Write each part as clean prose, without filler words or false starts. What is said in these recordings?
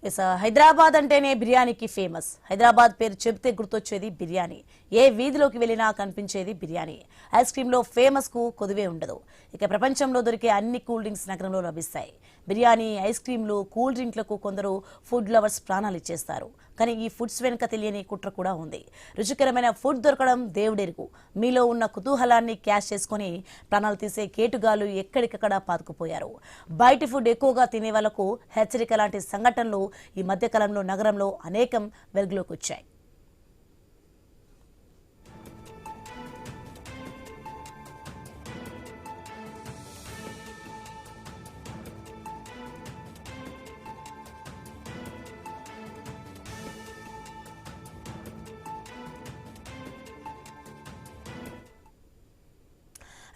హైదరాబాద్ అంటేనే బిర్యానీకి ఫేమస్. హైదరాబాద్ పేరు చెబితే గుర్తొచ్చేది బిర్యానీ. ఏ వీధిలోకి వెళ్ళినా కనిపించేది బిర్యానీ. ఐస్ క్రీమ్లో ఫేమస్ కు కొదువే ఉండదు. ఇక ప్రపంచంలో దొరికే అన్ని కూల్ డ్రింక్స్ నగరంలో లభిస్తాయి. బిర్యానీ, ఐస్ క్రీమ్లు, కూల్ డ్రింక్లకు కొందరు ఫుడ్ లవర్స్ ప్రాణాలు ఇచ్చేస్తారు. కానీ ఈ ఫుడ్స్ వెనుక తెలియని కుట్ర కూడా ఉంది. రుచికరమైన ఫుడ్ దొరకడం దేవుడెరుగు. మీలో ఉన్న కుతూహలాన్ని క్యాష్ చేసుకుని ప్రాణాలు తీసే కేటుగాలు ఎక్కడికక్కడ పాతుకుపోయారు. బయటి ఫుడ్ ఎక్కువగా తినే వాళ్లకు హెచ్చరిక లాంటి సంఘటనలు ఈ మధ్యకాలంలో నగరంలో అనేకం వెలుగులోకి వచ్చాయి.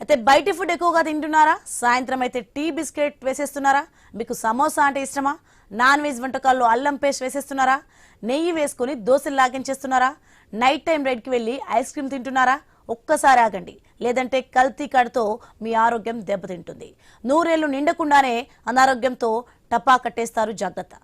అయితే బయటి ఫుడ్ ఎక్కువగా తింటున్నారా? సాయంత్రం అయితే టీ బిస్కెట్ వేసేస్తున్నారా? మీకు సమోసా అంటే ఇష్టమా? నాన్ వెజ్ వంటకాల్లో అల్లం పేస్ట్ వేసేస్తున్నారా? నెయ్యి వేసుకుని దోశలు లాగించేస్తున్నారా? నైట్ టైం రైడ్కి వెళ్ళి ఐస్ క్రీమ్ తింటున్నారా? ఒక్కసారి ఆగండి, లేదంటే కల్తీ కడుతో మీ ఆరోగ్యం దెబ్బతింటుంది. 100 ఏళ్లు నిండకుండానే అనారోగ్యంతో టపా కట్టేస్తారు. జాగ్రత్త.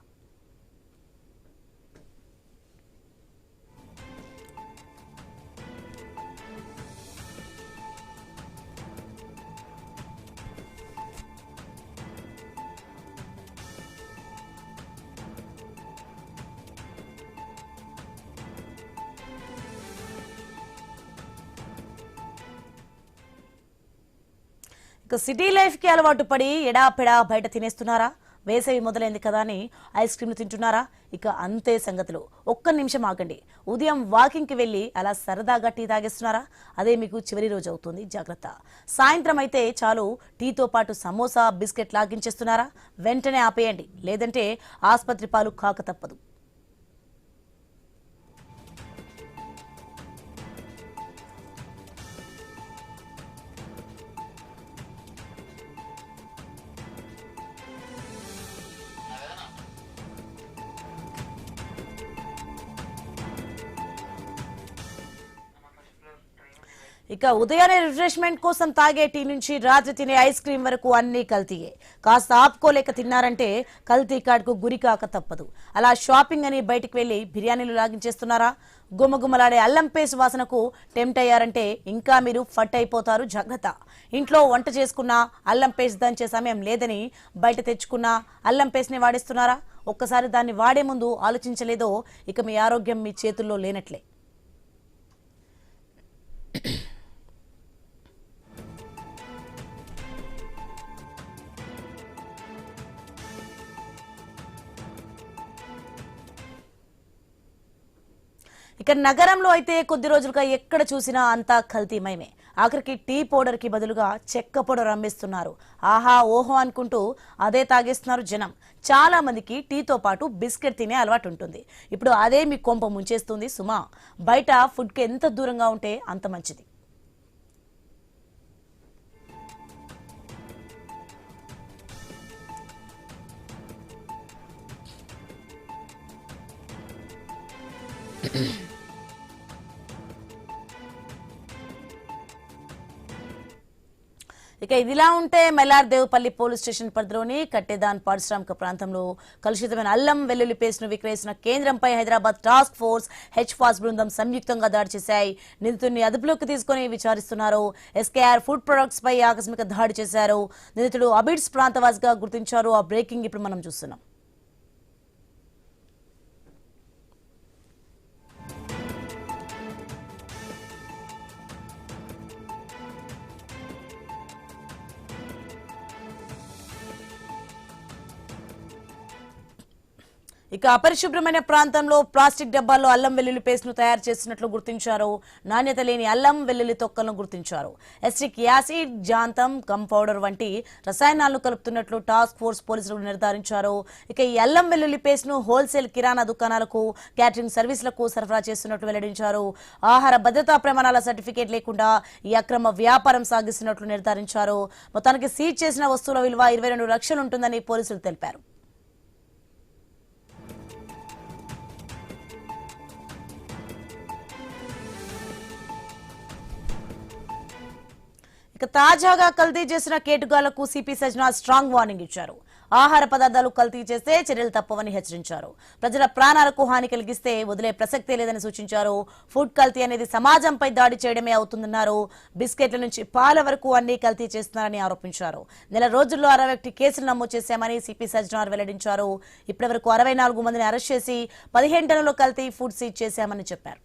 ఇక సిటీ లైఫ్కి అలవాటు పడి ఎడాపెడా బయట తినేస్తున్నారా? వేసవి మొదలైంది కదా అని ఐస్ క్రీమ్లు తింటున్నారా? ఇక అంతే సంగతులు. ఒక్క నిమిషం ఆగండి. ఉదయం వాకింగ్కి వెళ్ళి అలా సరదాగా టీ తాగేస్తున్నారా? అదే మీకు చివరి రోజు అవుతుంది. జాగ్రత్త. సాయంత్రం అయితే చాలు టీతో పాటు సమోసా, బిస్కెట్ లాగించేస్తున్నారా? వెంటనే ఆపేయండి, లేదంటే ఆసుపత్రి పాలు కాక తప్పదు. ఇక ఉదయాన్నే రిఫ్రెష్మెంట్ కోసం తాగే టీ నుంచి రాత్రి తినే ఐస్ క్రీమ్ వరకు అన్ని కల్తీయే. కాస్త ఆపుకోలేక తిన్నారంటే కల్తీ కాడ్కు గురి కాక తప్పదు. అలా షాపింగ్ అని బయటికి వెళ్లి బిర్యానీలు లాగించేస్తున్నారా? గుమగుమలాడే అల్లం పేస్ట్ వాసనకు టెంప్ట్ అయ్యారంటే ఇంకా మీరు ఫట్ అయిపోతారు. జాగ్రత్త. ఇంట్లో వంట చేసుకున్న అల్లం పేస్ట్ దంచే సమయం లేదని బయట తెచ్చుకున్న అల్లం పేస్ట్ ని వాడేస్తున్నారా? ఒక్కసారి దాన్ని వాడే ముందు ఆలోచించలేదో ఇక మీ ఆరోగ్యం మీ చేతుల్లో లేనట్లే. ఇక నగరంలో అయితే కొద్ది రోజులుగా ఎక్కడ చూసినా అంతా కల్తీమయమే. ఆఖరికి టీ పౌడర్ కి బదులుగా చెక్క పౌడర్ అమ్మేస్తున్నారు. ఆహా ఓహో అనుకుంటూ అదే తాగేస్తున్నారు జనం. చాలా మందికి టీతో పాటు బిస్కెట్ తినే అలవాటు ఉంటుంది. ఇప్పుడు అదే మీ కొంప ముంచేస్తుంది సుమా. బయట ఫుడ్కి ఎంత దూరంగా ఉంటే అంత మంచిది. ఇక ఇదిలా ఉంటే మెలార్దేవ్పల్లి పోలీస్ స్టేషన్ పరిధిలోని కట్టెదాన్ పారిశ్రామిక ప్రాంతంలో కలుషితమైన అల్లం వెల్లుల్లి పేస్ట్ ను విక్రయిస్తున్న కేంద్రంపై హైదరాబాద్ టాస్క్ ఫోర్స్ హెచ్ఫాస్ బృందం సంయుక్తంగా దాడి చేశాయి. నిందితుడిని అదుపులోకి తీసుకుని విచారిస్తున్నారు. ఎస్కేఆర్ ఫుడ్ ప్రొడక్ట్స్ పై ఆకస్మిక దాడి చేశారు. నిందితుడు అబిడ్స్ ప్రాంతవాసిగా గుర్తించారు. ఆ బ్రేకింగ్ ఇప్పుడు మనం చూస్తున్నాం. ఇక అపరిశుభ్రమైన ప్రాంతంలో ప్లాస్టిక్ డబ్బాల్లో అల్లం వెల్లుల్లి పేస్ట్ ను తయారు చేసినట్లు గుర్తించారు. నాణ్యత లేని అల్లం వెల్లుల్లి తొక్కలను గుర్తించారు. ఎస్టిక్ యాసిడ్, జాంతం, గమ్ పౌడర్ వంటి రసాయనాలను కలుపుతున్నట్లు టాస్క్ ఫోర్స్ పోలీసులు నిర్ధారించారు. ఇక ఈ అల్లం వెల్లుల్లి పేస్ట్ ను హోల్సేల్ కిరాణా దుకాణాలకు, క్యాటరింగ్ సర్వీసులకు సరఫరా చేస్తున్నట్లు వెల్లడించారు. ఆహార భద్రతా ప్రమాణాల సర్టిఫికేట్ లేకుండా ఈ అక్రమ వ్యాపారం సాగిస్తున్నట్లు నిర్ధారించారు. మొత్తానికి సీజ్ చేసిన వస్తువుల విలువ 22 లక్షలు ఉంటుందని పోలీసులు తెలిపారు. ఇక తాజాగా కల్తీ చేసిన కేటుగాళ్లకు సిపి సజ్నా స్ట్రాంగ్ వార్నింగ్ ఇచ్చారు. ఆహార పదార్థాలు కల్తీ చేస్తే చర్యలు తప్పవని హెచ్చరించారు. ప్రజల ప్రాణాలకు హాని కలిగిస్తే వదిలే ప్రసక్తే లేదని సూచించారు. ఫుడ్ కల్తీ అనేది సమాజంపై దాడి చేయడమే అవుతుందన్నారు. బిస్కెట్ల నుంచి పాల వరకు అన్ని కల్తీ చేస్తున్నారని ఆరోపించారు. నెల రోజుల్లో 61 కేసులు నమోదు చేశామని సిపి సజ్జనార్ వెల్లడించారు. ఇప్పటి వరకు 64 మందిని అరెస్ట్ చేసి 15 టన్నుల కల్తీ ఫుడ్ సీజ్ చేశామని చెప్పారు.